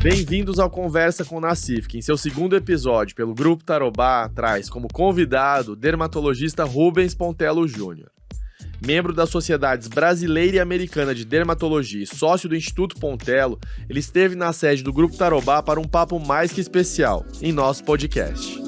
Bem-vindos ao Conversa com Nassif, que em seu segundo episódio, pelo Grupo Tarobá, traz como convidado o dermatologista Rubens Pontello Júnior. Membro das Sociedades Brasileira e Americana de Dermatologia e sócio do Instituto Pontello, ele esteve na sede do Grupo Tarobá para um papo mais que especial em nosso podcast.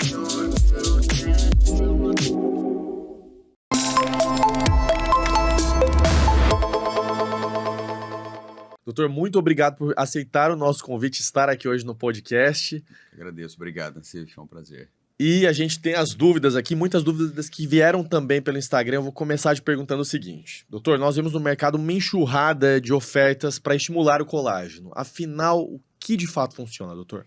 Doutor, muito obrigado por aceitar o nosso convite e estar aqui hoje no podcast. Agradeço, obrigado, Nassif, é um prazer. E a gente tem as dúvidas aqui, muitas dúvidas que vieram também pelo Instagram. Eu vou começar te perguntando o seguinte. Doutor, nós vemos no mercado uma enxurrada de ofertas para estimular o colágeno. Afinal, o que de fato funciona, doutor?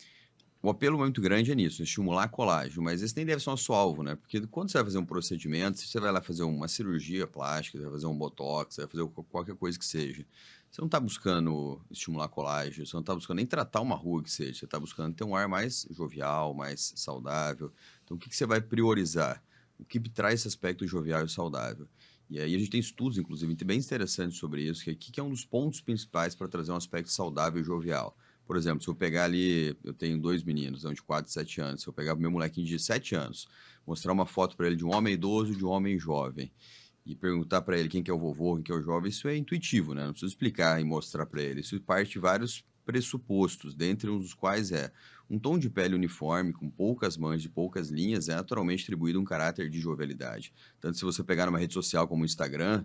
O apelo muito grande é nisso, estimular colágeno, mas esse nem deve ser o nosso alvo, né? Porque quando você vai fazer um procedimento, você vai lá fazer uma cirurgia plástica, você vai fazer um botox, você vai fazer qualquer coisa que seja. Você não está buscando estimular colágeno, você não está buscando nem tratar uma ruga que seja, você está buscando ter um ar mais jovial, mais saudável. Então, o que você vai priorizar? O que traz esse aspecto jovial e saudável? E aí a gente tem estudos, inclusive, bem interessantes sobre isso, que é um dos pontos principais para trazer um aspecto saudável e jovial. Por exemplo, se eu pegar ali, eu tenho 2 meninos, um de 4 e 7 anos, se eu pegar o meu molequinho de 7 anos, mostrar uma foto para ele de um homem idoso e de um homem jovem, e perguntar para ele quem que é o vovô, quem que é o jovem, isso é intuitivo, né? Não preciso explicar e mostrar para ele. Isso parte de vários pressupostos, dentre os quais é um tom de pele uniforme, com poucas manchas e poucas linhas, é naturalmente atribuído um caráter de jovialidade. Tanto se você pegar numa rede social como o Instagram,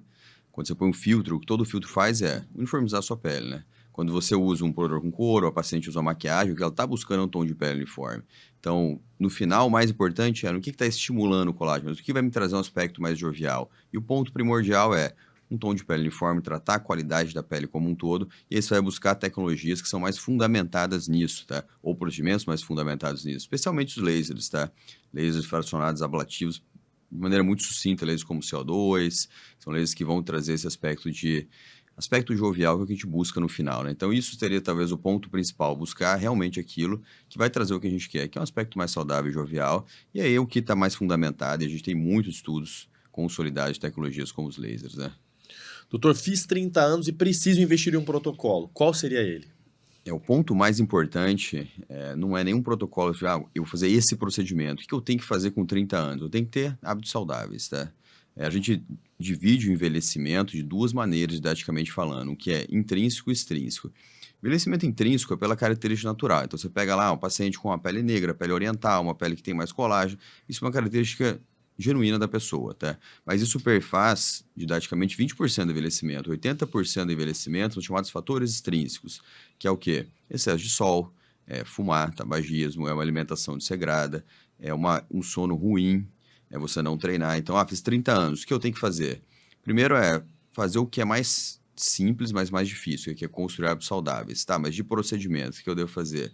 quando você põe um filtro, o que todo filtro faz é uniformizar a sua pele, né? Quando você usa um protetor com couro, a paciente usa uma maquiagem, o que ela está buscando é um tom de pele uniforme. Então, no final, o mais importante é no que está estimulando o colágeno, o que vai me trazer um aspecto mais jovial. E o ponto primordial é um tom de pele uniforme, tratar a qualidade da pele como um todo, e aí você vai buscar tecnologias que são mais fundamentadas nisso, tá? Ou procedimentos mais fundamentados nisso, especialmente os lasers, tá? Lasers fracionados ablativos, de maneira muito sucinta, lasers como CO2, são lasers que vão trazer esse aspecto jovial que a gente busca no final, né? Então isso seria talvez o ponto principal, buscar realmente aquilo que vai trazer o que a gente quer, que é um aspecto mais saudável e jovial, e aí é o que está mais fundamentado, e a gente tem muitos estudos consolidados de tecnologias como os lasers, né? Doutor, fiz 30 anos e preciso investir em um protocolo. Qual seria ele? O ponto mais importante não é nenhum protocolo de, eu vou fazer esse procedimento. O que eu tenho que fazer com 30 anos? Eu tenho que ter hábitos saudáveis, tá? A gente divide o envelhecimento de 2 maneiras, didaticamente falando, o que é intrínseco e extrínseco. Envelhecimento intrínseco é pela característica natural. Então, você pega lá um paciente com uma pele negra, pele oriental, uma pele que tem mais colágeno. Isso é uma característica genuína da pessoa, tá? Mas isso perfaz, didaticamente, 20% do envelhecimento. 80% do envelhecimento são chamados fatores extrínsecos, que é o quê? Excesso de sol, fumar, tabagismo, é uma alimentação desregrada, um sono ruim, é você não treinar. Então, fiz 30 anos, o que eu tenho que fazer? Primeiro é fazer o que é mais simples, mas mais difícil, que é construir hábitos saudáveis, tá? Mas de procedimentos, o que eu devo fazer?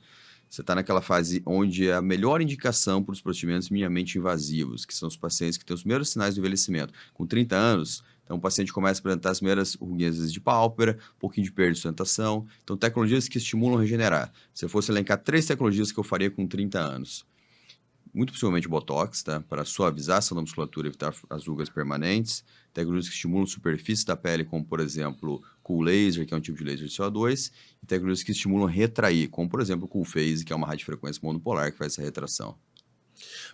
Você está naquela fase onde é a melhor indicação para os procedimentos minimamente invasivos, que são os pacientes que têm os primeiros sinais do envelhecimento. Com 30 anos, então o paciente começa a apresentar as primeiras ruguinhas de pálpebra, um pouquinho de perda de sustentação. Então, tecnologias que estimulam a regenerar. Se eu fosse elencar 3 tecnologias que eu faria com 30 anos, muito possivelmente Botox, tá? Para suavizar a ação da musculatura e evitar as rugas permanentes. Tecnologias que estimulam a superfície da pele, como, por exemplo, Cool Laser, que é um tipo de laser de CO2. E tecnologias que estimulam a retrair, como, por exemplo, Cool Phase, que é uma radiofrequência monopolar que faz essa retração.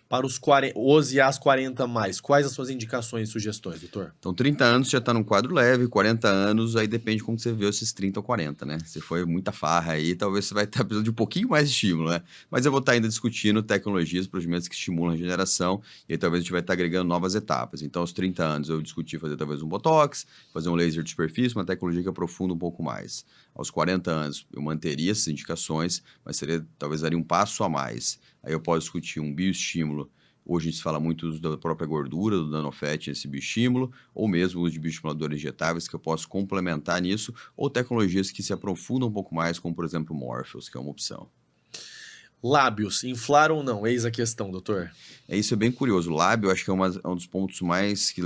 Para os e as 40 mais, quais as suas indicações e sugestões, doutor? Então, 30 anos já está num quadro leve, 40 anos, aí depende de como você vê esses 30 ou 40, né? Se foi muita farra aí, talvez você vai estar precisando de um pouquinho mais de estímulo, né? Mas eu vou estar ainda discutindo tecnologias, procedimentos que estimulam a regeneração, e aí talvez a gente vai estar agregando novas etapas. Então, aos 30 anos eu discuti fazer talvez um Botox, fazer um laser de superfície, uma tecnologia que aprofunda um pouco mais. Aos 40 anos eu manteria essas indicações, mas talvez daria um passo a mais. Aí eu posso discutir um bioestímulo. Hoje a gente fala muito da própria gordura, do nanofat nesse bioestímulo, ou mesmo os de bioestimuladores injetáveis que eu posso complementar nisso, ou tecnologias que se aprofundam um pouco mais, como por exemplo o Morpheus, que é uma opção. Lábios, inflar ou não? Eis a questão, doutor. Isso é bem curioso. O lábio, acho que é um dos pontos mais que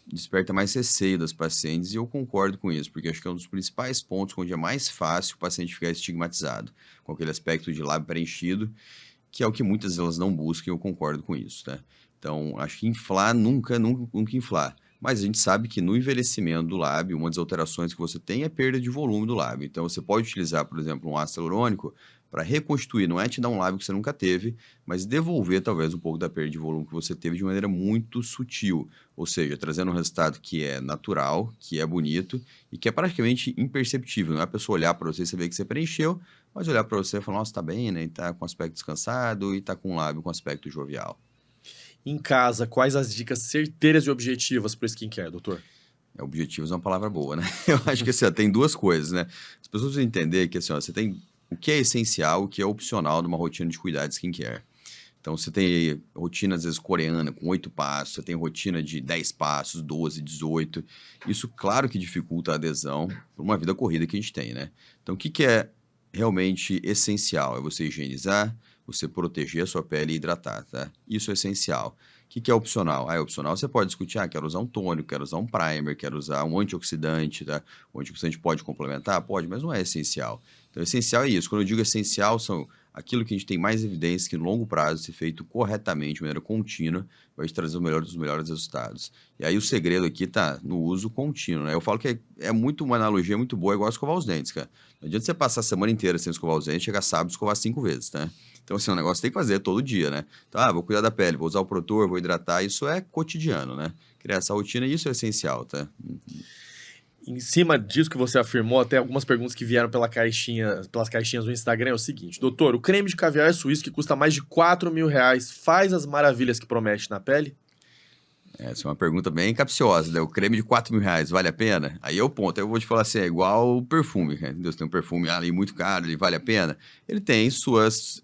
desperta mais receio das pacientes, e eu concordo com isso, porque acho que é um dos principais pontos onde é mais fácil o paciente ficar estigmatizado, com aquele aspecto de lábio preenchido, que é o que muitas delas não buscam, eu concordo com isso, tá? Então, acho que inflar nunca inflar. Mas a gente sabe que no envelhecimento do lábio, uma das alterações que você tem é perda de volume do lábio. Então, você pode utilizar, por exemplo, um ácido hialurônico para reconstituir, não é te dar um lábio que você nunca teve, mas devolver talvez um pouco da perda de volume que você teve de maneira muito sutil. Ou seja, trazendo um resultado que é natural, que é bonito e que é praticamente imperceptível. Não é a pessoa olhar para você e saber que você preencheu, mas olhar para você e falar, nossa, tá bem, né? E tá com aspecto descansado e tá com um lábio com aspecto jovial. Em casa, quais as dicas certeiras e objetivas para o skincare, doutor? Objetivos é uma palavra boa, né? Eu acho que assim, ó, tem duas coisas, né? As pessoas precisam entender que assim, ó, você tem o que é essencial, o que é opcional numa rotina de cuidado de skincare. Então, você tem rotina, às vezes, coreana, com 8 passos, você tem rotina de 10 passos, 12, 18. Isso, claro que dificulta a adesão por uma vida corrida que a gente tem, né? Então, o que é realmente essencial? É você higienizar, você proteger a sua pele e hidratar, tá? Isso é essencial. O que é opcional? É opcional, você pode discutir, quero usar um tônico, quero usar um primer, quero usar um antioxidante, tá? O antioxidante pode complementar? Pode, mas não é essencial. Então, essencial é isso. Quando eu digo essencial, são aquilo que a gente tem mais evidência que no longo prazo, se feito corretamente, de maneira contínua, vai te trazer os melhores resultados. E aí o segredo aqui tá no uso contínuo, né? Eu falo que é muito uma analogia muito boa, igual escovar os dentes, cara. Não adianta você passar a semana inteira sem escovar os dentes, chegar sábado e escovar 5 vezes, tá? Então, assim, é um negócio que tem que fazer todo dia, né? Então, vou cuidar da pele, vou usar o protetor, vou hidratar, isso é cotidiano, né? Criar essa rotina, isso é essencial, tá? Em cima disso que você afirmou, até algumas perguntas que vieram pelas caixinhas do Instagram é o seguinte: doutor, o creme de caviar suíço que custa mais de R$ 4.000 faz as maravilhas que promete na pele? Essa é uma pergunta bem capciosa, né? O creme de R$ 4.000 vale a pena? Aí é o ponto. Aí eu vou te falar assim, é igual o perfume, né? Entendeu? Você tem um perfume ali muito caro, ele vale a pena? Ele tem suas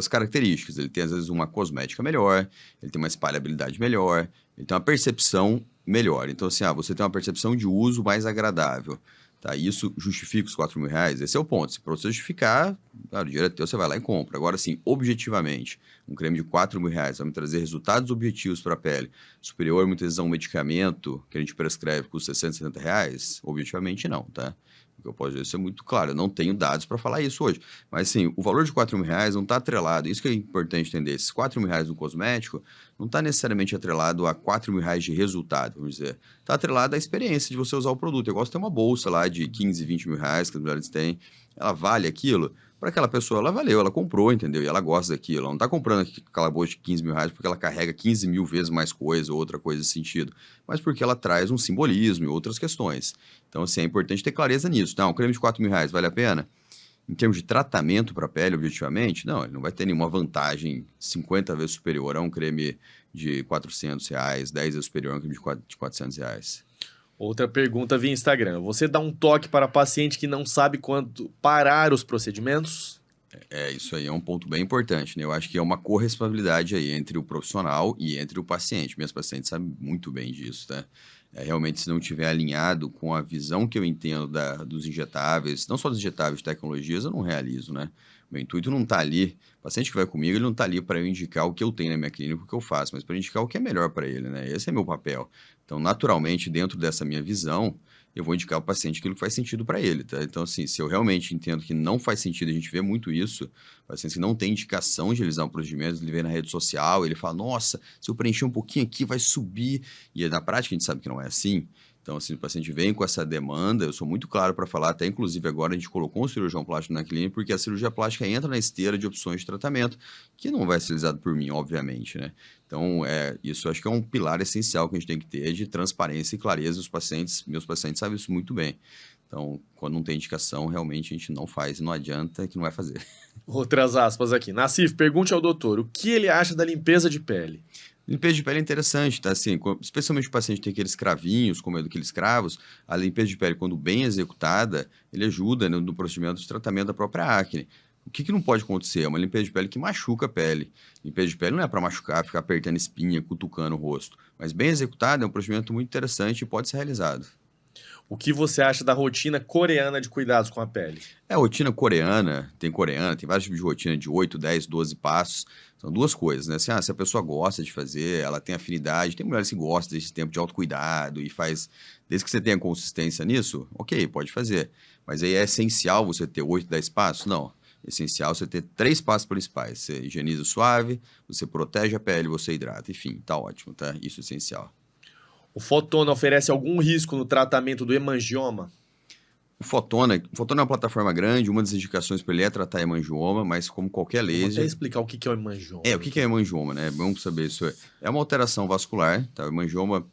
características. Ele tem, às vezes, uma cosmética melhor, ele tem uma espalhabilidade melhor, ele tem uma percepção melhor. Então, assim, você tem uma percepção de uso mais agradável. Tá? Isso justifica os R$ 4.000? Esse é o ponto. Se para você justificar, claro, o dinheiro é teu, você vai lá e compra. Agora, sim, objetivamente, um creme de R$ 4.000 vai me trazer resultados objetivos para a pele superior, muitas vezes, a um medicamento que a gente prescreve com R$ 60, R$ 70? Objetivamente, não, tá? O que eu posso dizer, isso é muito claro. Eu não tenho dados para falar isso hoje. Mas, sim, o valor de R$ 4.000 não está atrelado. Isso que é importante entender. Esses R$ 4.000 no cosmético não está necessariamente atrelado a R$ 4.000 de resultado, vamos dizer. Está atrelado à experiência de você usar o produto. Eu gosto de ter uma bolsa lá de 15, 20 mil reais que as mulheres têm. Ela vale aquilo? Para aquela pessoa, ela valeu, ela comprou, entendeu? E ela gosta daquilo. Ela não está comprando aquela bolsa de 15 mil reais porque ela carrega 15 mil vezes mais coisa ou outra coisa nesse sentido, mas porque ela traz um simbolismo e outras questões. Então, assim, é importante ter clareza nisso. Não, um creme de R$ 4.000 vale a pena? Em termos de tratamento para a pele, objetivamente, não, ele não vai ter nenhuma vantagem 50 vezes superior a um creme de R$ 400, 10 vezes superior a um creme de R$ 400. Outra pergunta via Instagram: você dá um toque para paciente que não sabe quando parar os procedimentos? Isso aí é um ponto bem importante, né? Eu acho que é uma corresponsabilidade aí entre o profissional e entre o paciente. Minhas pacientes sabem muito bem disso, tá? Realmente, se não estiver alinhado com a visão que eu entendo dos injetáveis, não só dos injetáveis, de tecnologias, eu não realizo, né? Meu intuito não está ali, o paciente que vai comigo, ele não está ali para eu indicar o que eu tenho na minha clínica, o que eu faço, mas para indicar o que é melhor para ele, né? Esse é meu papel. Então, naturalmente, dentro dessa minha visão, eu vou indicar ao paciente aquilo que faz sentido para ele, tá? Então, assim, se eu realmente entendo que não faz sentido, a gente vê muito isso, pacientes que não tem indicação de realizar um procedimento, ele vê na rede social, ele fala, nossa, se eu preencher um pouquinho aqui, vai subir. E na prática a gente sabe que não é assim. Então, assim, o paciente vem com essa demanda, eu sou muito claro para falar, até inclusive agora a gente colocou um cirurgião plástico na clínica, porque a cirurgia plástica entra na esteira de opções de tratamento, que não vai ser realizado por mim, obviamente, né? Então, isso acho que é um pilar essencial que a gente tem que ter de transparência e clareza. Meus pacientes sabem isso muito bem. Então, quando não tem indicação, realmente a gente não faz, não adianta que não vai fazer. Outras aspas aqui. Nassif, pergunte ao doutor, o que ele acha da limpeza de pele? Limpeza de pele é interessante, tá? Assim, especialmente o paciente tem aqueles cravinhos, com medo daqueles cravos, a limpeza de pele, quando bem executada, ele ajuda, né, no procedimento de tratamento da própria acne. O que não pode acontecer? É uma limpeza de pele que machuca a pele. Limpeza de pele não é para machucar, ficar apertando espinha, cutucando o rosto. Mas bem executada é um procedimento muito interessante e pode ser realizado. O que você acha da rotina coreana de cuidados com a pele? A rotina coreana, tem vários tipos de rotina de 8, 10, 12 passos. São duas coisas, né? Se a pessoa gosta de fazer, ela tem afinidade, tem mulheres que gostam desse tempo de autocuidado e faz, desde que você tenha consistência nisso, ok, pode fazer. Mas aí é essencial você ter 8, 10 passos? Não. essencial você ter 3 passos principais. Você higieniza suave, você protege a pele, você hidrata. Enfim, tá ótimo, tá? Isso é essencial. O Fotona oferece algum risco no tratamento do hemangioma? O Fotona é uma plataforma grande, uma das indicações para ele é tratar hemangioma, mas como qualquer Vamos até laser... explicar o que é o hemangioma. O que é hemangioma, né? Vamos saber isso. É uma alteração vascular, tá? O hemangioma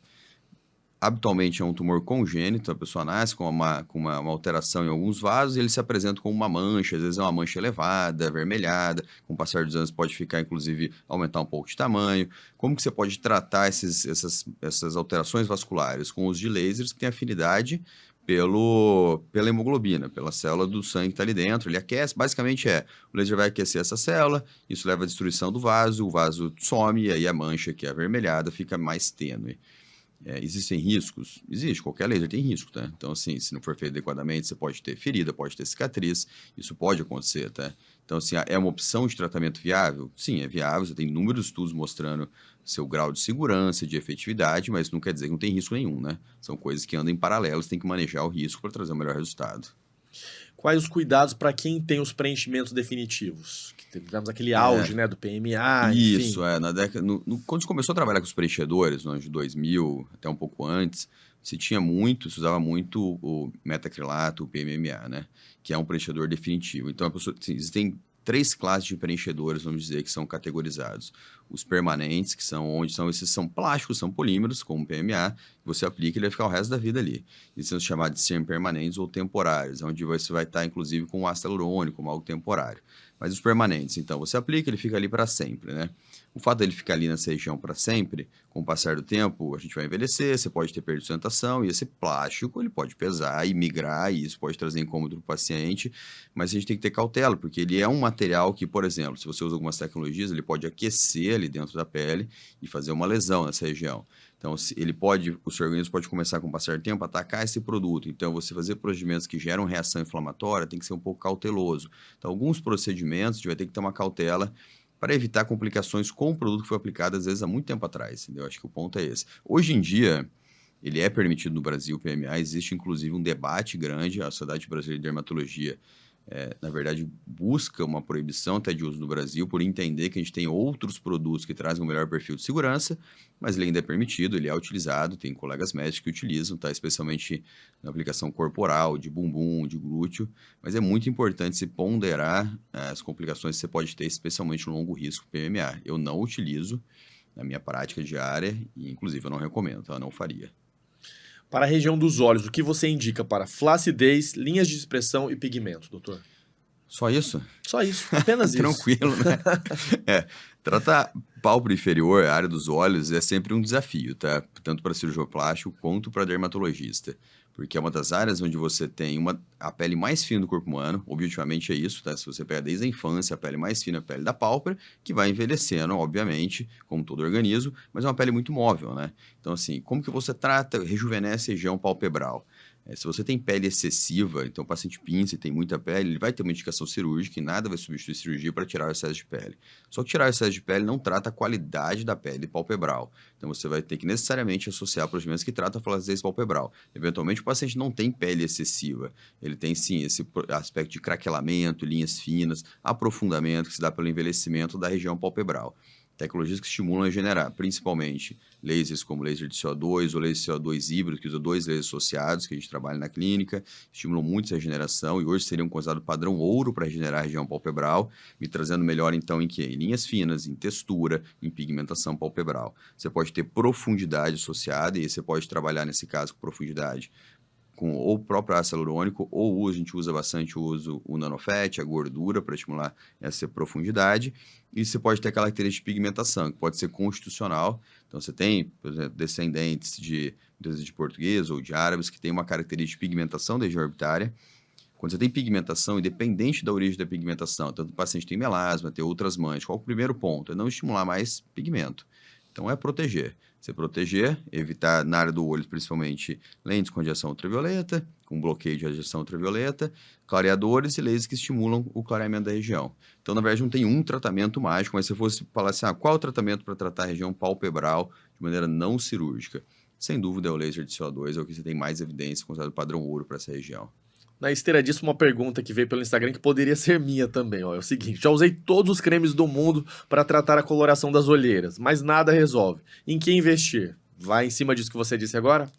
habitualmente é um tumor congênito, a pessoa nasce com uma alteração em alguns vasos e ele se apresenta como uma mancha, às vezes é uma mancha elevada, avermelhada, com o passar dos anos pode ficar, inclusive, aumentar um pouco de tamanho. Como que você pode tratar essas alterações vasculares? Com o uso de lasers que têm afinidade pela hemoglobina, pela célula do sangue que está ali dentro, ele aquece, basicamente o laser vai aquecer essa célula, isso leva à destruição do vaso, o vaso some e aí a mancha que é avermelhada fica mais tênue. Existem riscos? Existe, qualquer laser tem risco, tá? Então, assim, se não for feito adequadamente, você pode ter ferida, pode ter cicatriz, isso pode acontecer, tá? Então, assim, é uma opção de tratamento viável? Sim, é viável, você tem inúmeros estudos mostrando seu grau de segurança, de efetividade, mas não quer dizer que não tem risco nenhum, né? São coisas que andam em paralelo, você tem que manejar o risco para trazer o melhor resultado. Quais os cuidados para quem tem os preenchimentos definitivos? Que tivemos aquele auge, né, do PMA, Isso, enfim. na década, quando se começou a trabalhar com os preenchedores, no ano de 2000, até um pouco antes, se usava muito o metacrilato, o PMMA, né? Que é um preenchedor definitivo. Então, assim, existem 3 classes de preenchedores, vamos dizer, que são categorizados. Os permanentes, que esses são plásticos, são polímeros, como o PMA, que você aplica e ele vai ficar o resto da vida ali. Eles são chamados de semi-permanentes ou temporários, onde você vai estar, inclusive, com ácido hialurônico, como algo temporário. Mas os permanentes, então, você aplica, ele fica ali para sempre, né? O fato dele ficar ali nessa região para sempre, com o passar do tempo, a gente vai envelhecer, você pode ter perda de sustentação, e esse plástico, ele pode pesar e migrar, e isso pode trazer incômodo para o paciente, mas a gente tem que ter cautela, porque ele é um material que, por exemplo, se você usa algumas tecnologias, ele pode aquecer ali dentro da pele e fazer uma lesão nessa região. Então, o seu organismo pode começar, com o passar do tempo, a atacar esse produto. Então, você fazer procedimentos que geram reação inflamatória tem que ser um pouco cauteloso. Então, alguns procedimentos, a gente vai ter que ter uma cautela para evitar complicações com o produto que foi aplicado, às vezes, há muito tempo atrás. Entendeu? Acho que o ponto é esse. Hoje em dia, ele é permitido no Brasil, o PMA. Existe, inclusive, um debate grande. A Sociedade Brasileira de Dermatologia, na verdade, busca uma proibição até de uso no Brasil, por entender que a gente tem outros produtos que trazem um melhor perfil de segurança, mas ele ainda é permitido, ele é utilizado, tem colegas médicos que utilizam, tá? Especialmente na aplicação corporal, de bumbum, de glúteo, mas é muito importante se ponderar as complicações que você pode ter, especialmente no longo risco PMA. Eu não utilizo na minha prática diária e, inclusive, eu não recomendo, tá? Eu não faria. Para a região dos olhos, o que você indica para flacidez, linhas de expressão e pigmento, doutor? Só isso? Só isso, apenas isso. Tranquilo, né? Tratar pálpebra inferior, a área dos olhos, é sempre um desafio, tá? Tanto para cirurgião plástico quanto para dermatologista. Porque é uma das áreas onde você tem a pele mais fina do corpo humano, objetivamente é isso, tá? Se você pega desde a infância, a pele mais fina é a pele da pálpebra, que vai envelhecendo, obviamente, como todo organismo, mas é uma pele muito móvel, né? Então, assim, como que você trata, rejuvenesce a região palpebral? Se você tem pele excessiva, então o paciente pinça e tem muita pele, ele vai ter uma indicação cirúrgica e nada vai substituir cirurgia para tirar o excesso de pele. Só que tirar o excesso de pele não trata a qualidade da pele palpebral. Então você vai ter que necessariamente associar procedimentos que tratam a flacidez palpebral. Eventualmente o paciente não tem pele excessiva, ele tem sim esse aspecto de craquelamento, linhas finas, aprofundamento que se dá pelo envelhecimento da região palpebral. Tecnologias que estimulam a regenerar, principalmente lasers como laser de CO2 ou laser de CO2 híbrido, que usa 2 lasers associados, que a gente trabalha na clínica, estimulam muito essa regeneração e hoje seriam considerados padrão ouro para regenerar a região palpebral, me trazendo melhor então em quê? Em linhas finas, em textura, em pigmentação palpebral. Você pode ter profundidade associada e você pode trabalhar nesse caso com profundidade com ou o próprio ácido hialurônico, ou a gente usa bastante o nanofat, a gordura, para estimular essa profundidade. E você pode ter característica de pigmentação, que pode ser constitucional. Então, você tem, por exemplo, descendentes de português ou de árabes que têm uma característica de pigmentação da região orbitária. Quando você tem pigmentação, independente da origem da pigmentação, tanto o paciente tem melasma, tem outras manchas, qual é o primeiro ponto? É não estimular mais pigmento. Então, é proteger. Você proteger, evitar na área do olho, principalmente, lentes com radiação ultravioleta, com bloqueio de radiação ultravioleta, clareadores e lasers que estimulam o clareamento da região. Então, na verdade, não tem um tratamento mágico, mas se eu fosse falar assim, qual é o tratamento para tratar a região palpebral de maneira não cirúrgica? Sem dúvida, é o laser de CO2, é o que você tem mais evidência, considerado padrão ouro para essa região. Na esteira disso, uma pergunta que veio pelo Instagram que poderia ser minha também, ó. É o seguinte, já usei todos os cremes do mundo para tratar a coloração das olheiras, mas nada resolve. Em que investir? Vai em cima disso que você disse agora?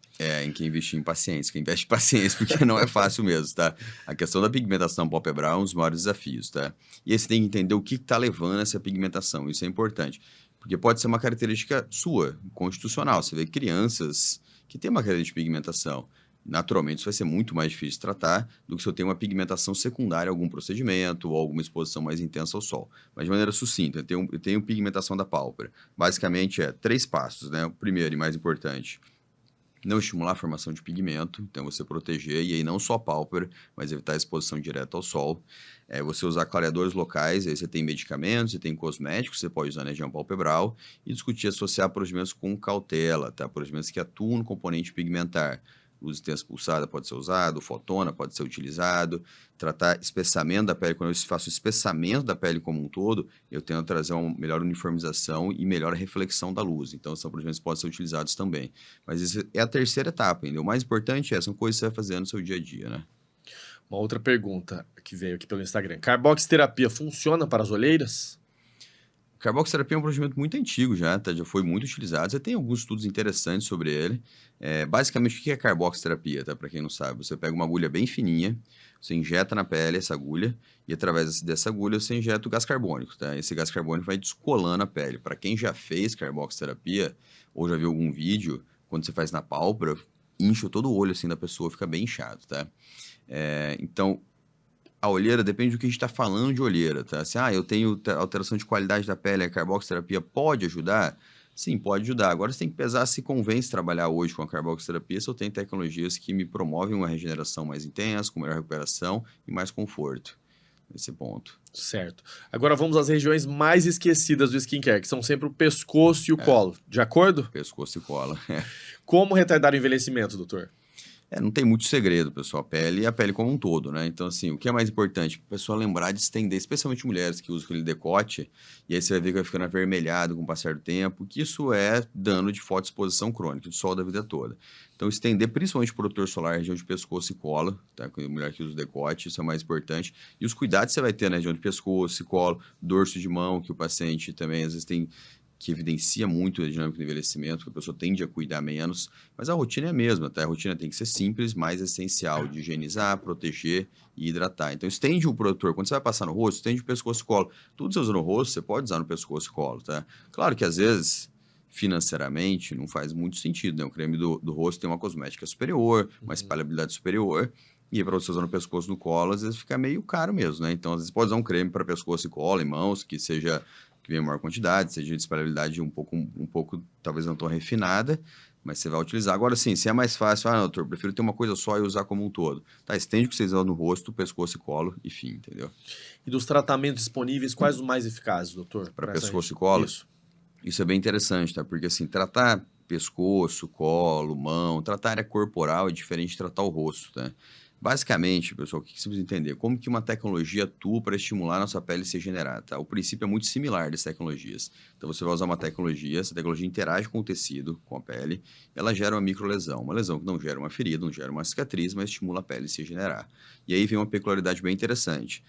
Em que investir em paciência, que investe em paciência, porque não é fácil mesmo, tá? A questão da pigmentação palpebral é um dos maiores desafios, tá? E aí você tem que entender o que está levando essa pigmentação, isso é importante. Porque pode ser uma característica sua, constitucional. Você vê crianças que têm uma característica de pigmentação. Naturalmente, isso vai ser muito mais difícil de tratar do que se eu tenho uma pigmentação secundária a algum procedimento ou alguma exposição mais intensa ao sol. Mas de maneira sucinta, eu tenho pigmentação da pálpebra. Basicamente, 3 passos, né? O primeiro e mais importante, não estimular a formação de pigmento, então você proteger, e aí não só a pálpebra, mas evitar a exposição direta ao sol. Você usar clareadores locais, aí você tem medicamentos, você tem cosméticos, você pode usar na região palpebral, e discutir associar procedimentos com cautela, tá? Procedimentos que atuam no componente pigmentar. Luz intensa pulsada pode ser usado, fotona pode ser utilizado, tratar espessamento da pele. Quando eu faço espessamento da pele como um todo, eu tento trazer uma melhor uniformização e melhor reflexão da luz. Então, são procedimentos que podem ser utilizados também. Mas isso é a terceira etapa ainda. O mais importante são coisas que você vai fazer no seu dia a dia, né? Uma outra pergunta que veio aqui pelo Instagram. Carboxiterapia funciona para as olheiras? Carboxiterapia é um procedimento muito antigo já, tá? Já foi muito utilizado. Você tem alguns estudos interessantes sobre ele. Basicamente, o que é carboxiterapia, tá? Para quem não sabe, você pega uma agulha bem fininha, você injeta na pele essa agulha, e através dessa agulha você injeta o gás carbônico, tá? Esse gás carbônico vai descolando a pele. Para quem já fez carboxiterapia, ou já viu algum vídeo, quando você faz na pálpebra, incha todo o olho assim da pessoa, fica bem inchado, tá? Então, a olheira depende do que a gente está falando de olheira, tá? Se eu tenho alteração de qualidade da pele, a carboxiterapia pode ajudar? Sim, pode ajudar. Agora você tem que pesar se convence trabalhar hoje com a carboxiterapia, se eu tenho tecnologias que me promovem uma regeneração mais intensa, com melhor recuperação e mais conforto. Nesse ponto. Certo. Agora vamos às regiões mais esquecidas do skincare, que são sempre o pescoço e o colo. De acordo? Pescoço e colo. Como retardar o envelhecimento, doutor? Não tem muito segredo, pessoal. A pele e a pele como um todo, né? Então, assim, o que é mais importante? O pessoal lembrar de estender, especialmente mulheres que usam aquele decote, e aí você vai ver que vai ficando avermelhado com o passar do tempo, que isso é dano de fotoexposição crônica, de sol da vida toda. Então, estender principalmente o protetor solar, região de pescoço e colo, tá? Com a mulher que usa o decote, isso é o mais importante. E os cuidados que você vai ter na região de pescoço e colo, dorso de mão, que o paciente também, às vezes, tem que evidencia muito a dinâmica do envelhecimento, que a pessoa tende a cuidar menos, mas a rotina é a mesma, tá? A rotina tem que ser simples, mas essencial, de higienizar, proteger e hidratar. Então, estende o protetor, quando você vai passar no rosto, estende o pescoço e colo. Tudo que você usa no rosto, você pode usar no pescoço e colo, tá? Claro que, às vezes, financeiramente, não faz muito sentido, né? O creme do rosto tem uma cosmética superior, uma espalhabilidade superior, e para você usar no pescoço e no colo, às vezes fica meio caro mesmo, né? Então, às vezes, pode usar um creme para pescoço e colo e mãos, que venha em maior quantidade, seja de espalhabilidade um pouco, talvez não tão refinada, mas você vai utilizar. Agora sim, se é mais fácil, doutor, prefiro ter uma coisa só e usar como um todo. Tá, estende o que vocês usam no rosto, pescoço e colo e fim, entendeu? E dos tratamentos disponíveis, quais os mais eficazes, doutor? Para pescoço e colo? Isso é bem interessante, tá? Porque assim, tratar pescoço, colo, mão, tratar a área corporal é diferente de tratar o rosto, tá? Basicamente, pessoal, o que você precisa entender? Como que uma tecnologia atua para estimular a nossa pele a se regenerar, tá? O princípio é muito similar das tecnologias. Então, você vai usar uma tecnologia, essa tecnologia interage com o tecido, com a pele, ela gera uma microlesão. Uma lesão que não gera uma ferida, não gera uma cicatriz, mas estimula a pele a se regenerar. E aí vem uma peculiaridade bem interessante.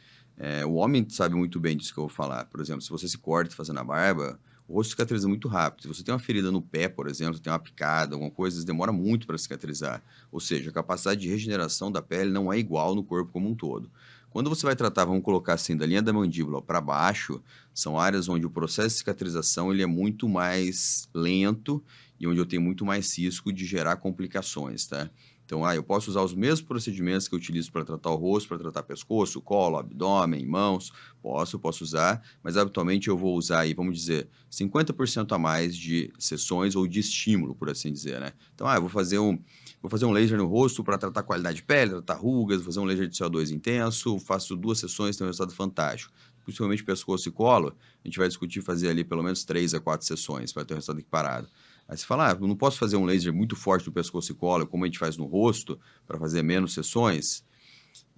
O homem sabe muito bem disso que eu vou falar. Por exemplo, se você se corta fazendo a barba, o rosto cicatriza muito rápido. Se você tem uma ferida no pé, por exemplo, tem uma picada, alguma coisa, demora muito para cicatrizar. Ou seja, a capacidade de regeneração da pele não é igual no corpo como um todo. Quando você vai tratar, vamos colocar assim, da linha da mandíbula para baixo, são áreas onde o processo de cicatrização ele é muito mais lento e onde eu tenho muito mais risco de gerar complicações, tá? Então, eu posso usar os mesmos procedimentos que eu utilizo para tratar o rosto, para tratar pescoço, colo, abdômen, mãos, posso usar, mas habitualmente eu vou usar aí, vamos dizer, 50% a mais de sessões ou de estímulo, por assim dizer, né? Então, eu vou fazer um laser no rosto para tratar qualidade de pele, tratar rugas, vou fazer um laser de CO2 intenso, faço 2 sessões, tem um resultado fantástico. Principalmente pescoço e colo, a gente vai discutir fazer ali pelo menos 3 a 4 sessões para ter um resultado equiparado. Aí você fala, eu não posso fazer um laser muito forte no pescoço e colo, como a gente faz no rosto, para fazer menos sessões?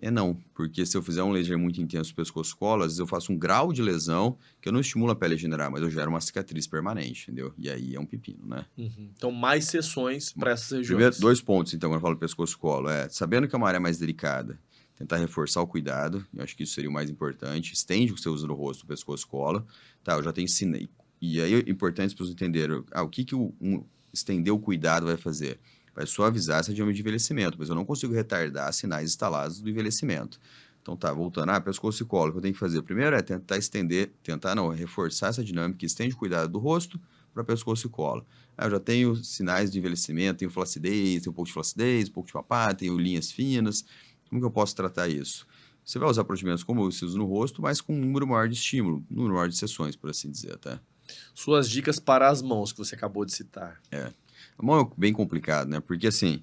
Não, porque se eu fizer um laser muito intenso no pescoço e colo, às vezes eu faço um grau de lesão que eu não estimulo a pele a regenerar, mas eu gero uma cicatriz permanente, entendeu? E aí é um pepino, né? Então, mais sessões para essas regiões. Primeiro, 2 pontos, então, quando eu falo pescoço e colo. Sabendo que é uma área mais delicada, tentar reforçar o cuidado, eu acho que isso seria o mais importante. Estende o que você usa no rosto, o pescoço cola. Tá, eu já te ensinei. E aí é importante para vocês entenderem o que estender o cuidado vai fazer. Vai suavizar essa dinâmica de envelhecimento, mas eu não consigo retardar sinais instalados do envelhecimento. Então tá, voltando, pescoço e colo, o que eu tenho que fazer? Primeiro é reforçar essa dinâmica que estende o cuidado do rosto para pescoço e colo. Eu já tenho sinais de envelhecimento, tenho flacidez, tenho um pouco de flacidez, um pouco de papada, tenho linhas finas. Como que eu posso tratar isso? Você vai usar procedimentos como eu uso no rosto, mas com um número maior de estímulo, um número maior de sessões, por assim dizer, tá? Suas dicas para as mãos que você acabou de citar. A mão é bem complicado, né? Porque assim,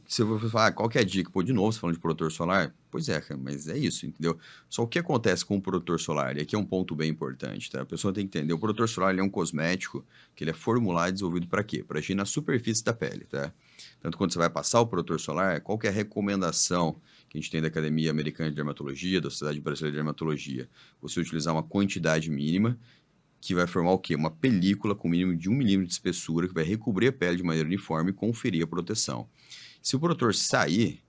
se eu for falar, qual que é a dica? Pô, de novo, você falando de protetor solar? Pois é, cara, mas é isso, entendeu? Só o que acontece com o protetor solar? E aqui é um ponto bem importante, tá? A pessoa tem que entender, o protetor solar ele é um cosmético que ele é formulado e desenvolvido para quê? Para agir na superfície da pele, tá? Tanto quando você vai passar o protetor solar, qual que é a recomendação que a gente tem da Academia Americana de Dermatologia, da Sociedade Brasileira de Dermatologia? Você utilizar uma quantidade mínima que vai formar o quê? Uma película com mínimo de 1 milímetro de espessura que vai recobrir a pele de maneira uniforme e conferir a proteção. Se o protetor sair,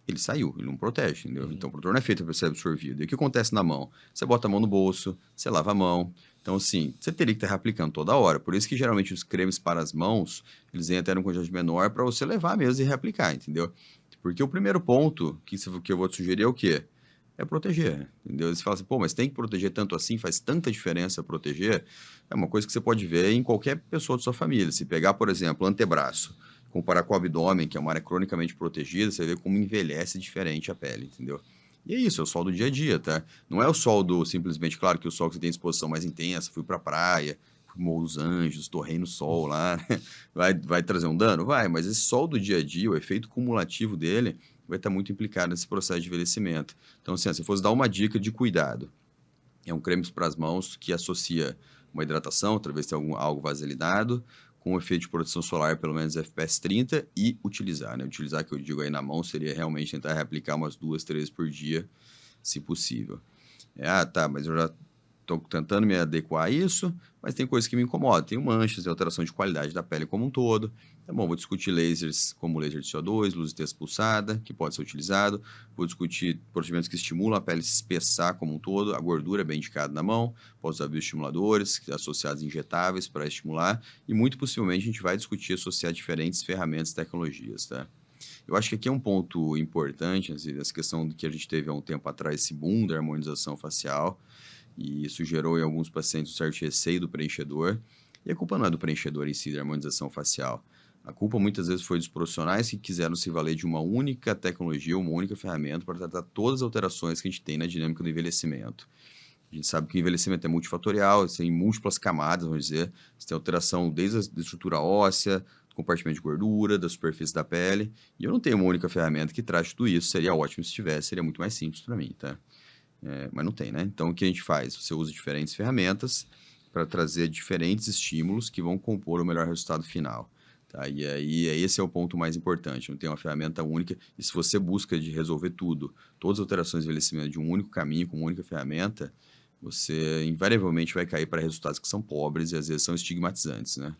ele saiu, ele não protege, entendeu? Então o protetor não é feito para ser absorvido. E o que acontece na mão? Você bota a mão no bolso, você lava a mão. Então, assim, você teria que estar reaplicando toda hora. Por isso que geralmente os cremes para as mãos, eles vêm até numa quantidade menor para você levar mesmo e reaplicar, entendeu? Porque o primeiro ponto que eu vou te sugerir é o quê? É proteger, entendeu? Você fala assim, pô, mas tem que proteger tanto assim, faz tanta diferença proteger. É uma coisa que você pode ver em qualquer pessoa da sua família. Se pegar, por exemplo, o antebraço, comparar com o abdômen, que é uma área cronicamente protegida, você vê como envelhece diferente a pele, entendeu? E é isso, é o sol do dia a dia, tá? Não é o sol simplesmente, claro que o sol que você tem exposição mais intensa, fui pra praia, fui Morro dos Anjos, torrei no sol lá, né? Vai trazer um dano? Vai, mas esse sol do dia a dia, o efeito cumulativo dele, vai estar muito implicado nesse processo de envelhecimento. Então, assim, se fosse dar uma dica de cuidado, é um creme para as mãos que associa uma hidratação, talvez tenha algo vaselinado, com um efeito de proteção solar, pelo menos FPS 30, e utilizar, né? Utilizar, que eu digo aí na mão, seria realmente tentar reaplicar umas 2, 3 por dia, se possível. Tá, mas eu já estou tentando me adequar a isso, mas tem coisas que me incomodam. Tem manchas, tem alteração de qualidade da pele como um todo. Tá bom, vou discutir lasers como laser de CO2, luz de texto pulsada, que pode ser utilizado. Vou discutir procedimentos que estimulam a pele se espessar como um todo. A gordura é bem indicada na mão. Posso usar bioestimuladores associados injetáveis para estimular. E muito possivelmente a gente vai discutir associar diferentes ferramentas e tecnologias, tá? Eu acho que aqui é um ponto importante, assim, essa questão que a gente teve há um tempo atrás, esse boom da harmonização facial. E isso gerou em alguns pacientes um certo receio do preenchedor. E a culpa não é do preenchedor em si, da harmonização facial. A culpa muitas vezes foi dos profissionais que quiseram se valer de uma única tecnologia, uma única ferramenta para tratar todas as alterações que a gente tem na dinâmica do envelhecimento. A gente sabe que o envelhecimento é multifatorial, tem múltiplas camadas, vamos dizer. Você tem alteração desde a estrutura óssea, do compartimento de gordura, da superfície da pele. E eu não tenho uma única ferramenta que trate tudo isso. Seria ótimo se tivesse, seria muito mais simples para mim, tá? Mas não tem, né? Então, o que a gente faz? Você usa diferentes ferramentas para trazer diferentes estímulos que vão compor o melhor resultado final. Tá? E aí, esse é o ponto mais importante. Não tem uma ferramenta única. E se você busca de resolver tudo, todas as alterações de envelhecimento de um único caminho, com uma única ferramenta, você invariavelmente vai cair para resultados que são pobres e às vezes são estigmatizantes, né?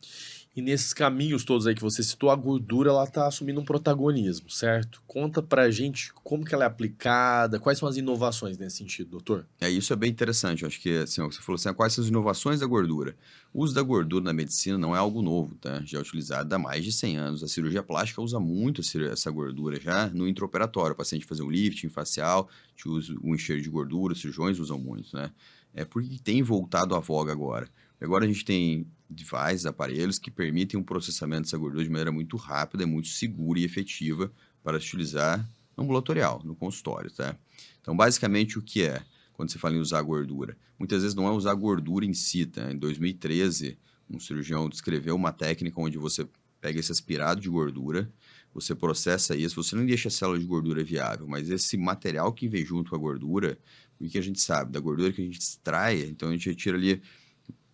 E nesses caminhos todos aí que você citou, a gordura ela tá assumindo um protagonismo, certo? Conta pra gente como que ela é aplicada, quais são as inovações nesse sentido, doutor? Isso é bem interessante. Eu acho que, assim, você falou assim, quais são as inovações da gordura? O uso da gordura na medicina não é algo novo, tá? Já é utilizado há mais de 100 anos. A cirurgia plástica usa muito essa gordura já no intraoperatório. O paciente fazer um lifting facial, usa o enxerto de gordura, os cirurgiões usam muito, né? É porque tem voltado à voga agora. Agora a gente tem devices, aparelhos que permitem um processamento dessa gordura de maneira muito rápida, muito segura e efetiva para se utilizar no ambulatorial, no consultório, tá? Então, basicamente, o que é quando você fala em usar gordura? Muitas vezes não é usar gordura em si, tá? Em 2013, um cirurgião descreveu uma técnica onde você pega esse aspirado de gordura, você processa isso, você não deixa a célula de gordura viável, mas esse material que vem junto com a gordura, o que a gente sabe? Da gordura que a gente extrai, então a gente retira ali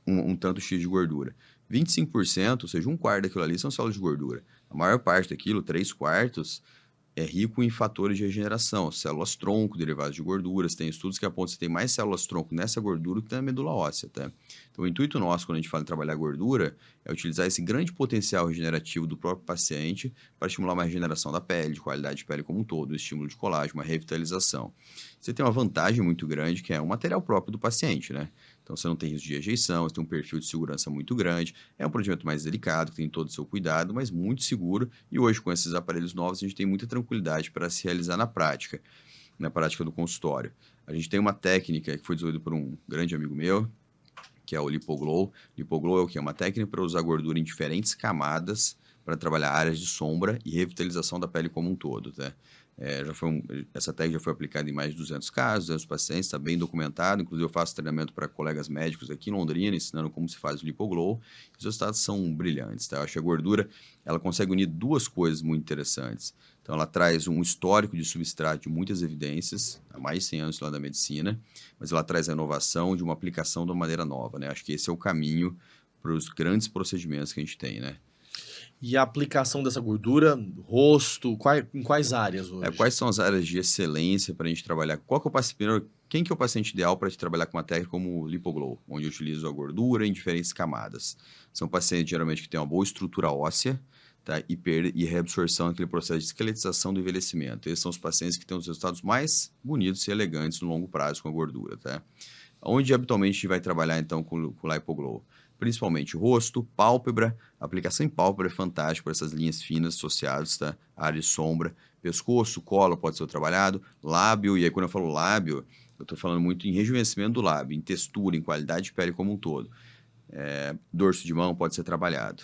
um tanto X de gordura. 25%, ou seja, um quarto daquilo ali são células de gordura. A maior parte daquilo, 3/4, é rico em fatores de regeneração, células tronco, derivados de gorduras. Tem estudos que apontam que você tem mais células tronco nessa gordura que na medula óssea, tá? Então, o intuito nosso, quando a gente fala em trabalhar gordura, é utilizar esse grande potencial regenerativo do próprio paciente para estimular uma regeneração da pele, de qualidade de pele como um todo, estímulo de colágeno, uma revitalização. Você tem uma vantagem muito grande, que é o material próprio do paciente, né? Então, você não tem risco de rejeição, você tem um perfil de segurança muito grande, é um procedimento mais delicado, que tem todo o seu cuidado, mas muito seguro, e hoje, com esses aparelhos novos, a gente tem muita tranquilidade para se realizar na prática do consultório. A gente tem uma técnica que foi desenvolvida por um grande amigo meu, que é o Lipoglow. Lipoglow é o quê? É uma técnica para usar gordura em diferentes camadas para trabalhar áreas de sombra e revitalização da pele como um todo, tá? Essa técnica já foi aplicada em mais de 200 casos, 200 pacientes, está bem documentado. Inclusive, eu faço treinamento para colegas médicos aqui em Londrina, ensinando como se faz o Lipoglow. Os resultados são brilhantes, tá? Eu acho que a gordura ela consegue unir duas coisas muito interessantes. Então, ela traz um histórico de substrato de muitas evidências, há mais de 100 anos lá da medicina, mas ela traz a inovação de uma aplicação de uma maneira nova, né? Acho que esse é o caminho para os grandes procedimentos que a gente tem, né? E a aplicação dessa gordura, rosto, em quais áreas hoje? Quais são as áreas de excelência para a gente trabalhar? Quem que é o paciente ideal para trabalhar com uma técnica como o Lipoglow, onde eu utilizo a gordura em diferentes camadas? São pacientes geralmente que têm uma boa estrutura óssea, tá? E reabsorção naquele processo de esqueletização do envelhecimento. Esses são os pacientes que têm os resultados mais bonitos e elegantes no longo prazo com a gordura, tá? Onde habitualmente a gente vai trabalhar então com o Lipoglow? Principalmente rosto, pálpebra. A aplicação em pálpebra é fantástica para essas linhas finas associadas, tá? Área de sombra. Pescoço, colo pode ser trabalhado. Lábio, e aí quando eu falo lábio, eu estou falando muito em rejuvenescimento do lábio, em textura, em qualidade de pele como um todo. Dorso de mão pode ser trabalhado.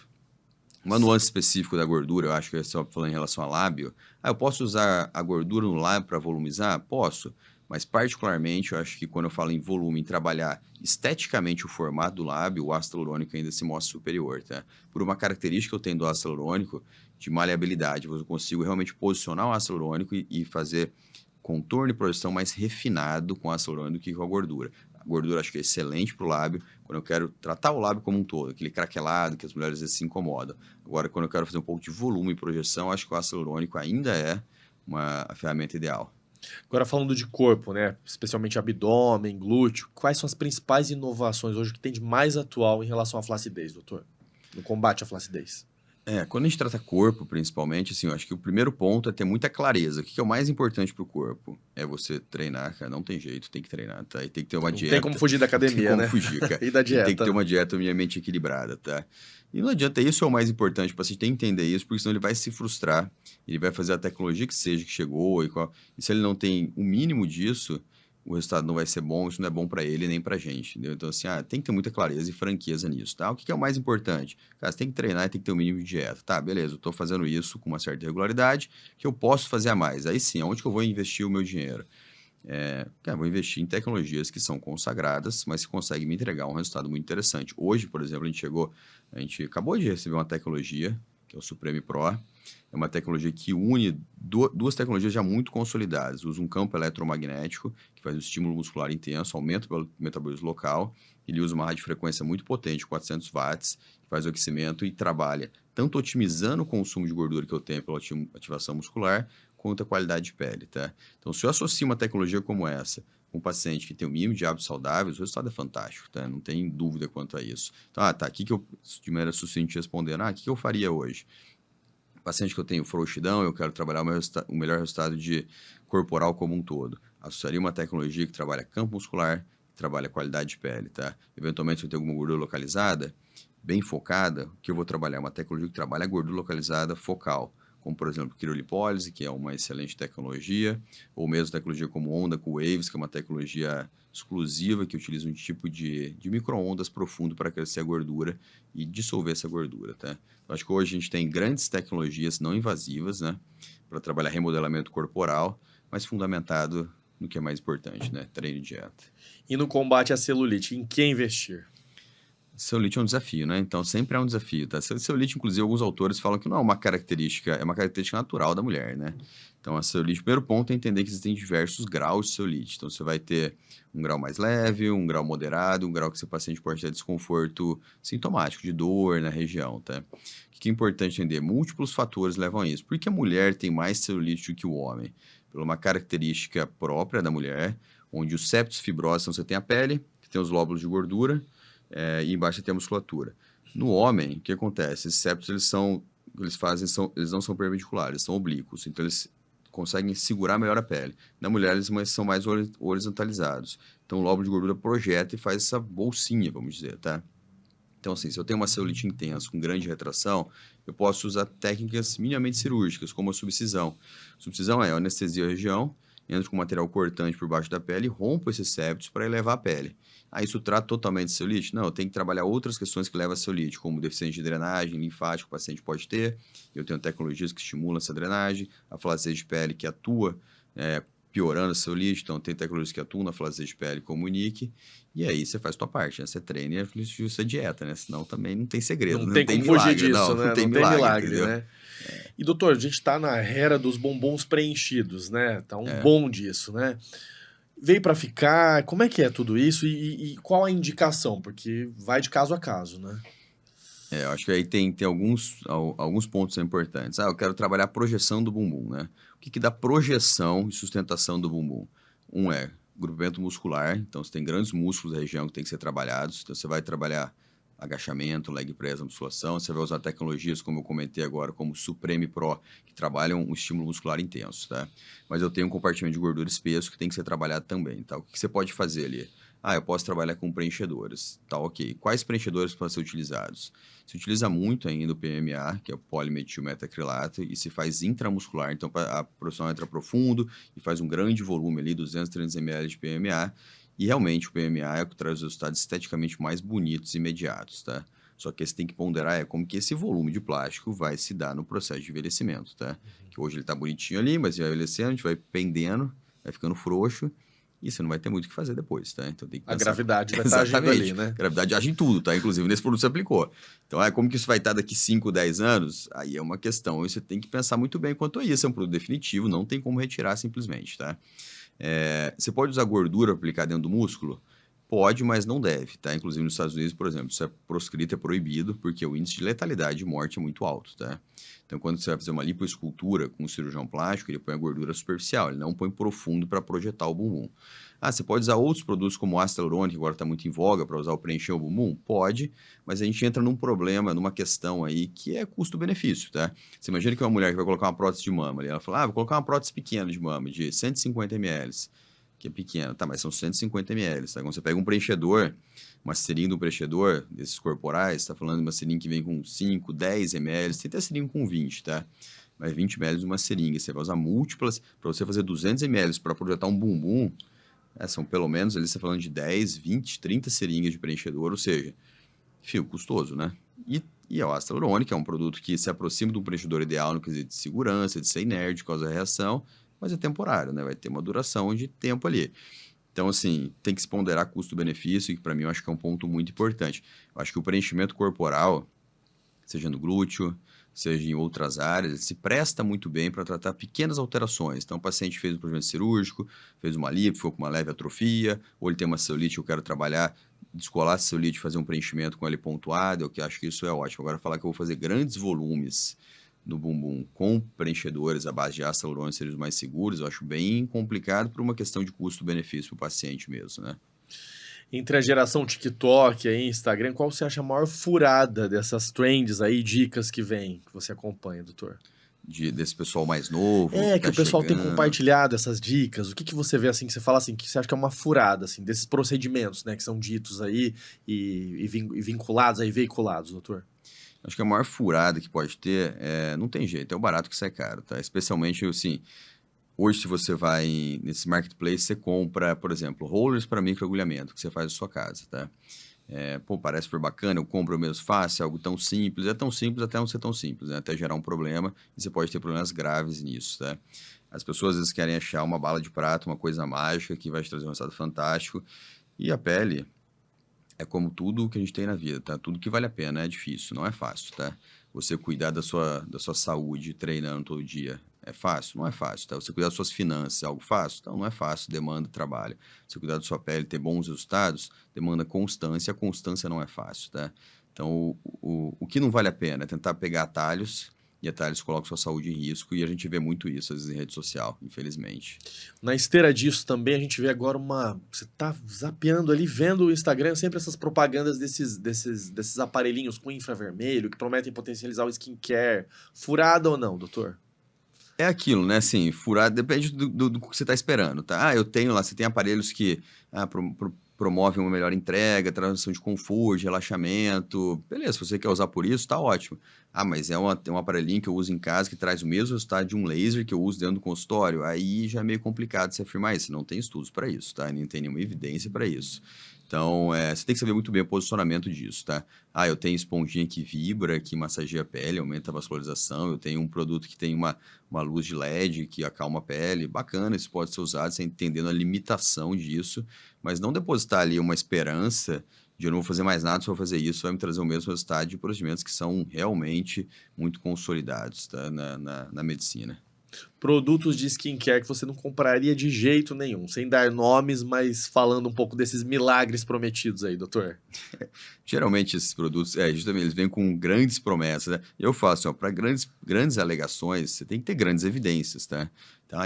Uma nuance específica da gordura, eu acho que é só falando em relação ao lábio. Eu posso usar a gordura no lábio para volumizar? Posso. Mas, particularmente, eu acho que quando eu falo em volume, em trabalhar esteticamente o formato do lábio, o ácido hialurônico ainda se mostra superior, tá? Por uma característica que eu tenho do ácido hialurônico, de maleabilidade, eu consigo realmente posicionar o ácido hialurônico e fazer contorno e projeção mais refinado com o ácido hialurônico do que com a gordura. A gordura acho que é excelente para o lábio, quando eu quero tratar o lábio como um todo, aquele craquelado que as mulheres às vezes se incomodam. Agora, quando eu quero fazer um pouco de volume e projeção, acho que o ácido hialurônico ainda é a ferramenta ideal. Agora falando de corpo, né? Especialmente abdômen, glúteo, quais são as principais inovações hoje que tem de mais atual em relação à flacidez, doutor? No combate à flacidez. Quando a gente trata corpo, principalmente, assim, eu acho que o primeiro ponto é ter muita clareza. O que é o mais importante para o corpo? É você treinar, cara. Não tem jeito, tem que treinar, tá? E tem que ter uma dieta. Não tem como fugir da academia, né? Tem como fugir, cara. E da dieta. Tem que ter uma dieta minimamente equilibrada, tá? E não adianta, isso é o mais importante, o paciente tem que entender isso, porque senão ele vai se frustrar, ele vai fazer a tecnologia que seja, que chegou, e se ele não tem o mínimo disso, o resultado não vai ser bom, isso não é bom para ele nem para a gente, entendeu? Então, assim, tem que ter muita clareza e franqueza nisso, tá? O que é o mais importante? Cara, você tem que treinar e tem que ter um mínimo de dieta. Tá, beleza, eu tô fazendo isso com uma certa regularidade, que eu posso fazer a mais. Aí sim, aonde que eu vou investir o meu dinheiro? Vou investir em tecnologias que são consagradas, mas que conseguem me entregar um resultado muito interessante. Hoje, por exemplo, a gente acabou de receber uma tecnologia, que é o Supreme Pro. É uma tecnologia que une duas tecnologias já muito consolidadas. Usa um campo eletromagnético, que faz um estímulo muscular intenso, aumenta o metabolismo local. Ele usa uma radiofrequência muito potente, 400 watts, que faz o aquecimento e trabalha tanto otimizando o consumo de gordura que eu tenho pela ativação muscular, quanto a qualidade de pele, tá? Então, se eu associo uma tecnologia como essa com um paciente que tem o mínimo de hábitos saudáveis, o resultado é fantástico, tá? Não tem dúvida quanto a isso. Então, aqui que eu, de maneira sucinta respondendo, o que eu faria hoje? Paciente que eu tenho frouxidão, eu quero trabalhar o melhor resultado de corporal como um todo. Associaria uma tecnologia que trabalha campo muscular, que trabalha qualidade de pele, tá? Eventualmente, se eu tenho alguma gordura localizada, bem focada, o que eu vou trabalhar? Uma tecnologia que trabalha a gordura localizada focal, como, por exemplo, criolipólise, que é uma excelente tecnologia, ou mesmo tecnologia como onda com waves, que é uma tecnologia exclusiva que utiliza um tipo de micro-ondas profundo para crescer a gordura e dissolver essa gordura, tá? Então, acho que hoje a gente tem grandes tecnologias não invasivas, né, para trabalhar remodelamento corporal, mas fundamentado no que é mais importante, né, treino e dieta. E no combate à celulite, em que investir? Celulite é um desafio, né? Então, sempre é um desafio, tá? Celulite, inclusive, alguns autores falam que não é uma característica, é uma característica natural da mulher, né? Então, a celulite, o primeiro ponto é entender que existem diversos graus de celulite. Então, você vai ter um grau mais leve, um grau moderado, um grau que seu paciente pode ter desconforto sintomático, de dor na região, tá? O que é importante entender? Múltiplos fatores levam a isso. Por que a mulher tem mais celulite do que o homem? Por uma característica própria da mulher, onde os septos fibrosos, então você tem a pele, que tem os lóbulos de gordura, e embaixo você tem a musculatura. No homem, o que acontece? Esses septos, eles não são perpendiculares, são oblíquos, então eles conseguem segurar melhor a pele. Na mulher, eles são mais horizontalizados. Então, o lóbulo de gordura projeta e faz essa bolsinha, vamos dizer, tá? Então, assim, se eu tenho uma celulite intensa com grande retração, eu posso usar técnicas minimamente cirúrgicas, como a subcisão. Subcisão é eu anestesia a região, entro com material cortante por baixo da pele e rompo esses septos para elevar a pele. Isso trata totalmente de celulite? Não, eu tenho que trabalhar outras questões que levam a celulite, como deficiência de drenagem linfática que o paciente pode ter. Eu tenho tecnologias que estimulam essa drenagem, a flacidez de pele que atua piorando a celulite, então tem tecnologias que atuam na flacidez de pele como o NIC, e aí você faz a tua parte, né? Você treina e ajusta a dieta, né? Senão também não tem segredo, não tem como milagre, fugir disso, né? Não tem milagre, né? E doutor, a gente tá na era dos bombons preenchidos, né? Tá bom disso, né? Veio para ficar, como é que é tudo isso e qual a indicação? Porque vai de caso a caso, né? Eu acho que aí tem alguns pontos importantes. Eu quero trabalhar a projeção do bumbum, né? O que dá projeção e sustentação do bumbum? Um é grupamento muscular, então você tem grandes músculos da região que tem que ser trabalhados, então você vai trabalhar agachamento, leg press, musculação, você vai usar tecnologias, como eu comentei agora, como Supreme Pro, que trabalham um estímulo muscular intenso, tá? Mas eu tenho um compartimento de gordura espesso que tem que ser trabalhado também, tá? O que você pode fazer ali? Eu posso trabalhar com preenchedores, tá, ok. Quais preenchedores podem ser utilizados? Se utiliza muito ainda o PMA, que é o polimetilmetacrilato, e se faz intramuscular, então a produção entra profundo e faz um grande volume ali, 200, 300 ml de PMA, e realmente o PMA é o que traz os resultados esteticamente mais bonitos e imediatos, tá? Só que você tem que ponderar como que esse volume de plástico vai se dar no processo de envelhecimento, tá? Que hoje ele tá bonitinho ali, mas vai envelhecendo, a gente vai pendendo, vai ficando frouxo, e você não vai ter muito o que fazer depois, tá? Então tem que pensar... A gravidade vai estar agindo ali, né? A gravidade age em tudo, tá? Inclusive nesse produto você aplicou. Então, como que isso vai estar daqui 5, 10 anos? Aí é uma questão. E você tem que pensar muito bem quanto a isso. É um produto definitivo, não tem como retirar simplesmente, tá? Você pode usar gordura para aplicar dentro do músculo? Pode, mas não deve, tá? Inclusive nos Estados Unidos, por exemplo, isso é proscrito, é proibido, porque o índice de letalidade de morte é muito alto, tá? Então, quando você vai fazer uma lipoescultura com um cirurgião plástico, ele põe a gordura superficial, ele não põe profundo para projetar o bumbum. Você pode usar outros produtos como ácido hialurônico, que agora está muito em voga, para usar o preencher o bumbum? Pode, mas a gente entra num problema, numa questão aí que é custo-benefício, tá? Você imagina que uma mulher que vai colocar uma prótese de mama, ela fala, vou colocar uma prótese pequena de mama, de 150 ml, que é pequena, tá, mas são 150 ml, tá? Quando você pega um preenchedor, uma seringa de um preenchedor desses corporais, tá falando de uma seringa que vem com 5, 10 ml, tem até seringa com 20, tá? Mas 20 ml de uma seringa, você vai usar múltiplas, para você fazer 200 ml para projetar um bumbum, são pelo menos, ali você tá falando de 10, 20, 30 seringas de preenchedor, ou seja, fio custoso, né? E o ácido hialurônico é um produto que se aproxima do preenchedor ideal no quesito de segurança, de ser inerte, de causar reação, mas é temporário, né? Vai ter uma duração de tempo ali. Então, assim, tem que se ponderar custo-benefício, que para mim eu acho que é um ponto muito importante. Eu acho que o preenchimento corporal, seja no glúteo, seja em outras áreas, ele se presta muito bem para tratar pequenas alterações. Então, o paciente fez um procedimento cirúrgico, fez uma lipo, ficou com uma leve atrofia, ou ele tem uma celulite, eu quero trabalhar, descolar a celulite, fazer um preenchimento com ele pontuado, eu que acho que isso é ótimo. Agora, falar que eu vou fazer grandes volumes no bumbum com preenchedores à base de ácido hialurônico seriam os mais seguros, eu acho bem complicado por uma questão de custo-benefício para o paciente mesmo, né? Entre a geração TikTok e Instagram, qual você acha a maior furada dessas trends aí, dicas que vem, que você acompanha, doutor? Desse pessoal mais novo. Que o pessoal tem compartilhado essas dicas. O que você vê assim, que você fala assim, que você acha que é uma furada, assim, desses procedimentos, né, que são ditos aí e vinculados aí, veiculados, doutor? Acho que a maior furada que pode ter não tem jeito, é o barato que sai caro, tá? Especialmente, assim, hoje se você vai nesse marketplace, você compra, por exemplo, rollers para microagulhamento, que você faz na sua casa, tá? Parece super bacana, eu compro mesmo fácil, algo tão simples, é tão simples até não ser tão simples, né? Até gerar um problema, e você pode ter problemas graves nisso, tá? As pessoas às vezes querem achar uma bala de prata, uma coisa mágica que vai te trazer um resultado fantástico, e a pele É como tudo que a gente tem na vida, tá? Tudo que vale a pena é difícil, não é fácil, tá? Você cuidar da sua saúde treinando todo dia é fácil? Não é fácil, tá? Você cuidar das suas finanças é algo fácil? Então, não é fácil, demanda trabalho. Você cuidar da sua pele, ter bons resultados, demanda constância, a constância não é fácil, tá? Então, o que não vale a pena é tentar pegar atalhos, e atalhos colocam sua saúde em risco, e a gente vê muito isso, às vezes, em rede social, infelizmente. Na esteira disso também a gente vê agora você tá zapeando ali, vendo o Instagram, sempre essas propagandas desses aparelhinhos com infravermelho que prometem potencializar o skincare. Furada ou não, doutor? É aquilo, né? Assim, furar depende do que você está esperando, tá? Eu tenho lá, você tem aparelhos que promovem uma melhor entrega, transição de conforto, relaxamento. Beleza, se você quer usar por isso, tá ótimo. Mas tem um aparelhinho que eu uso em casa que traz o mesmo resultado de um laser que eu uso dentro do consultório. Aí já é meio complicado você afirmar isso. Não tem estudos para isso, tá? Nem tem nenhuma evidência para isso. Então, você tem que saber muito bem o posicionamento disso, tá? Eu tenho esponjinha que vibra, que massageia a pele, aumenta a vascularização. Eu tenho um produto que tem uma luz de LED que acalma a pele. Bacana, isso pode ser usado, você entendendo a limitação disso. Mas não depositar ali uma esperança de eu não vou fazer mais nada, só vou fazer isso, vai me trazer o mesmo resultado de procedimentos que são realmente muito consolidados, tá? na medicina. Produtos de skincare que você não compraria de jeito nenhum, sem dar nomes, mas falando um pouco desses milagres prometidos aí, doutor. Geralmente esses produtos, justamente, eles vêm com grandes promessas, né? Eu falo assim, para grandes alegações, você tem que ter grandes evidências, tá?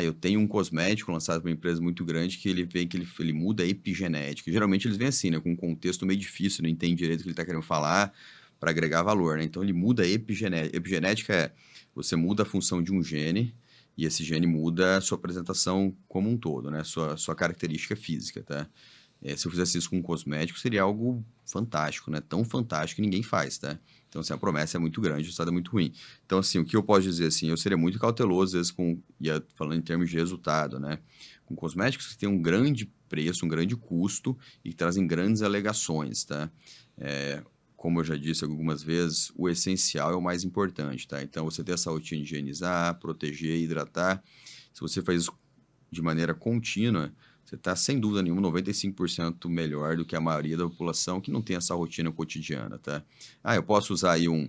Eu tenho um cosmético lançado por uma empresa muito grande que ele muda a epigenética. Geralmente eles vêm assim, né? Com um contexto meio difícil, não entende direito o que ele está querendo falar para agregar valor, né? Então ele muda a epigenética. Epigenética você muda a função de um gene e esse gene muda a sua apresentação como um todo, né? Sua característica física, tá? Se eu fizesse isso com um cosmético, seria algo fantástico, né? Tão fantástico que ninguém faz, tá? Então, assim, a promessa é muito grande, o resultado é muito ruim. Então, assim, o que eu posso dizer, assim, eu seria muito cauteloso, às vezes, falando em termos de resultado, né? Com cosméticos que têm um grande preço, um grande custo e que trazem grandes alegações, tá? Como eu já disse algumas vezes, o essencial é o mais importante, tá? Então, você ter essa rotina de higienizar, proteger, hidratar. Se você faz isso de maneira contínua, você está, sem dúvida nenhuma, 95% melhor do que a maioria da população que não tem essa rotina cotidiana, tá? Eu posso usar aí um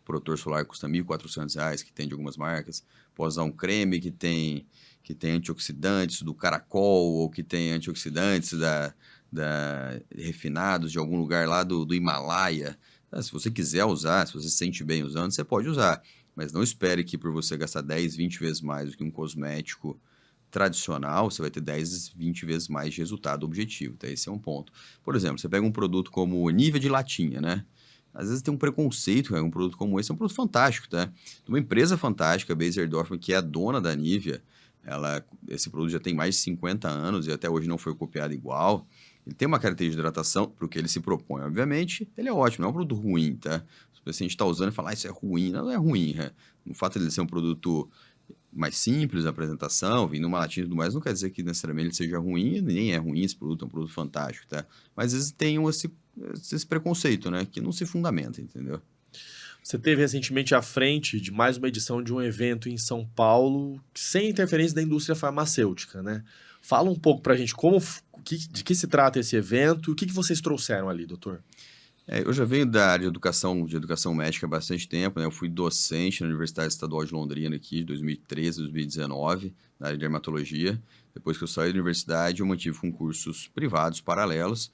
protetor solar que custa R$ 1.400, que tem de algumas marcas. Posso usar um creme que tem antioxidantes do Caracol, ou que tem antioxidantes refinados de algum lugar lá do Himalaia. Se você quiser usar, se você se sente bem usando, você pode usar. Mas não espere que por você gastar 10, 20 vezes mais do que um cosmético tradicional, você vai ter 10, 20 vezes mais de resultado objetivo, tá? Esse é um ponto. Por exemplo, você pega um produto como o Nivea de latinha, né? Às vezes tem um preconceito, um produto como esse é um produto fantástico, tá? De uma empresa fantástica, a Beiersdorf, que é a dona da Nivea, esse produto já tem mais de 50 anos e até hoje não foi copiado igual. Ele tem uma característica de hidratação para o que ele se propõe. Obviamente, ele é ótimo, não é um produto ruim, tá? Se o paciente está usando e fala, isso é ruim, não é ruim, né? O fato de ele ser um produto mais simples na apresentação, vindo uma latinha e tudo mais, não quer dizer que necessariamente ele seja ruim, nem é ruim esse produto, é um produto fantástico, tá? Mas às vezes tem esse preconceito, né? Que não se fundamenta, entendeu? Você teve recentemente à frente de mais uma edição de um evento em São Paulo, sem interferência da indústria farmacêutica, né? Fala um pouco pra gente de que se trata esse evento, o que vocês trouxeram ali, doutor? Eu já venho da área de educação médica há bastante tempo, né? Eu fui docente na Universidade Estadual de Londrina aqui, de 2013 a 2019, na área de dermatologia. Depois que eu saí da universidade, eu mantive concursos privados paralelos.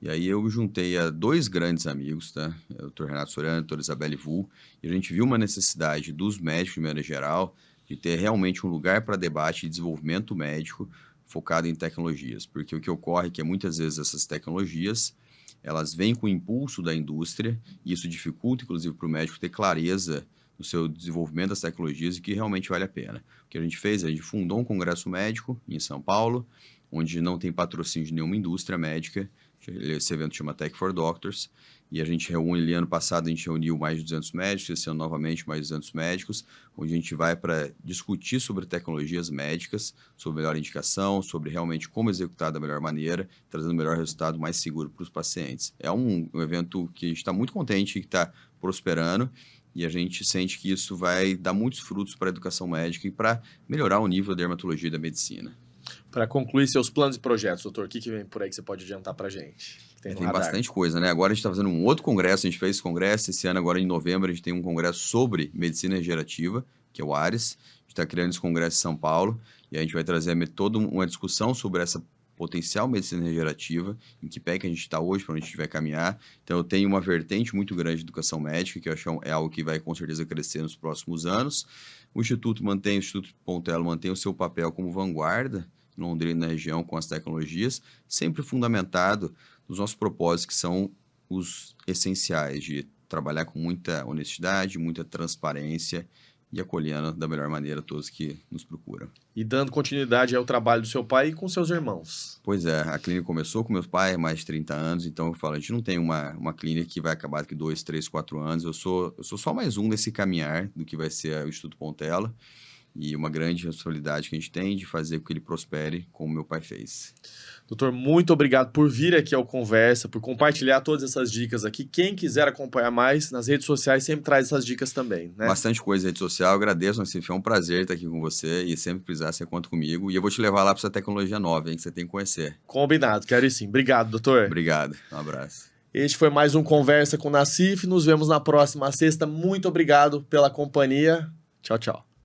E aí eu me juntei a dois grandes amigos, tá? O Dr. Renato Soriano e a doutora Isabelle Vu. E a gente viu uma necessidade dos médicos, de maneira geral, de ter realmente um lugar para debate e desenvolvimento médico focado em tecnologias. Porque o que ocorre é que muitas vezes essas tecnologias elas vêm com o impulso da indústria e isso dificulta, inclusive, para o médico ter clareza no seu desenvolvimento das tecnologias e que realmente vale a pena. O que a gente fez, a gente fundou um congresso médico em São Paulo, onde não tem patrocínio de nenhuma indústria médica. Esse evento chama Tech for Doctors, e a gente reúne, ano passado a gente reuniu mais de 200 médicos, esse ano novamente mais de 200 médicos, onde a gente vai para discutir sobre tecnologias médicas, sobre melhor indicação, sobre realmente como executar da melhor maneira, trazendo o melhor resultado mais seguro para os pacientes. É um evento que a gente está muito contente, que está prosperando, e a gente sente que isso vai dar muitos frutos para a educação médica e para melhorar o nível da dermatologia e da medicina. Para concluir seus planos e projetos, doutor, o que vem por aí que você pode adiantar para a gente? tem no Tem radar. bastante coisa, né? Agora a gente está fazendo um outro congresso, a gente fez esse congresso, esse ano agora em novembro a gente tem um congresso sobre medicina regenerativa, que é o ARES. A gente está criando esse congresso em São Paulo e a gente vai trazer toda uma discussão sobre essa potencial medicina regenerativa, em que pé que a gente está hoje, para onde a gente vai caminhar. Então eu tenho uma vertente muito grande de educação médica, que eu acho é algo que vai com certeza crescer nos próximos anos. O Instituto Pontelo mantém o seu papel como vanguarda em Londrina, na região, com as tecnologias, sempre fundamentado nos nossos propósitos, que são os essenciais, de trabalhar com muita honestidade, muita transparência e acolhendo da melhor maneira todos que nos procuram. E dando continuidade ao trabalho do seu pai e com seus irmãos. Pois é, a clínica começou com meus pais há mais de 30 anos, então eu falo, a gente não tem uma clínica que vai acabar daqui 2, 3, 4 anos, eu sou só mais um desse caminhar do que vai ser o Instituto Pontelo, e uma grande responsabilidade que a gente tem de fazer com que ele prospere como meu pai fez. Doutor, muito obrigado por vir aqui ao Conversa, por compartilhar todas essas dicas aqui. Quem quiser acompanhar mais, nas redes sociais sempre traz essas dicas também, né? Bastante coisa na rede social, eu agradeço, Nassif, é um prazer estar aqui com você e sempre precisar, você conta comigo. E eu vou te levar lá para essa tecnologia nova, hein, que você tem que conhecer. Combinado, quero ir sim. Obrigado, doutor. Obrigado, um abraço. Este foi mais um Conversa com o Nassif. Nos vemos na próxima sexta. Muito obrigado pela companhia. Tchau, tchau.